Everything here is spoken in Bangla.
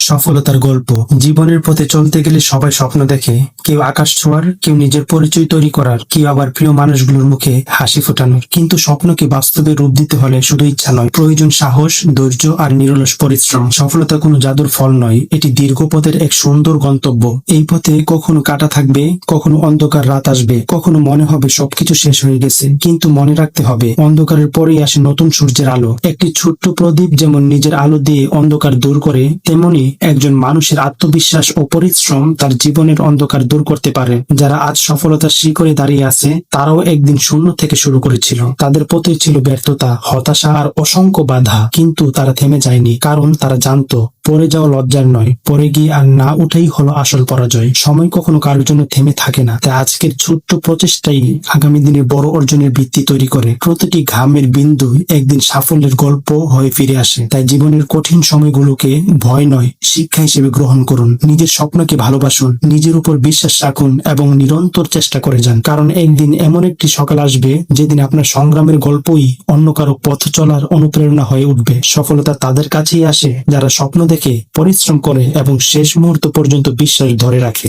সফলতার গল্প। জীবনের পথে চলতে গেলে সবাই স্বপ্ন দেখে, কেউ আকাশ ছোঁয়ার, কেউ নিজের পরিচয় তৈরি করার, কেউ আবার প্রিয় মানুষগুলোর মুখে হাসি ফোটানোর। কিন্তু স্বপ্নকে বাস্তবে রূপ দিতে হলে শুধু ইচ্ছা নয়, প্রয়োজন সাহস, ধৈর্য আর নিরলস পরিশ্রম। সফলতা কোনো জাদুর ফল নয়, এটি দীর্ঘ পথের এক সুন্দর গন্তব্য। এই পথে কখনো কাটা থাকবে, কখনো অন্ধকার রাত আসবে, কখনো মনে হবে সবকিছু শেষ হয়ে গেছে। কিন্তু মনে রাখতে হবে, অন্ধকারের পরেই আসে নতুন সূর্যের আলো। একটি ছোট্ট প্রদীপ যেমন নিজের আলো দিয়ে অন্ধকার দূর করে, তেমনি একজন মানুষের আত্মবিশ্বাস ও পরিশ্রম তার জীবনের অন্ধকার দূর করতে পারে। যারা আজ সফলতার শিখরে দাঁড়িয়ে আছে, তারাও একদিন শূন্য থেকে শুরু করেছিল। তাদের পথে ছিল ব্যর্থতা, হতাশা আর অসংখ্য বাধা, কিন্তু তারা থেমে যায়নি, কারণ তারা জানতো পড়ে যাওয়া লজ্জার নয়, পড়ে গিয়ে আর না উঠেই হলো আসল পরাজয়। সময় কখনো কারোর জন্য থেমে থাকে না, তাই আজকের ছোট্ট প্রচেষ্টাই আগামী দিনে বড় অর্জনের ভিত্তি তৈরি করে। প্রতিটি ঘামের বিন্দু একদিন সাফল্যের গল্প হয়ে ফিরে আসে। তাই জীবনের কঠিন সময়গুলোকে ভয় নয়, শিক্ষা হিসেবে গ্রহণ করুন। নিজের স্বপ্নকে ভালোবাসুন, নিজের উপর বিশ্বাস রাখুন এবং নিরন্তর চেষ্টা করে যান। কারণ একদিন এমন একটি সকাল আসবে যেদিন আপনার সংগ্রামের গল্পই অন্য কারো পথ চলার অনুপ্রেরণা হয়ে উঠবে। সফলতা তাদের কাছেই আসে যারা স্বপ্ন দেখে, পরিশ্রম করে এবং শেষ মুহূর্ত পর্যন্ত বিশ্বাস ধরে রাখে।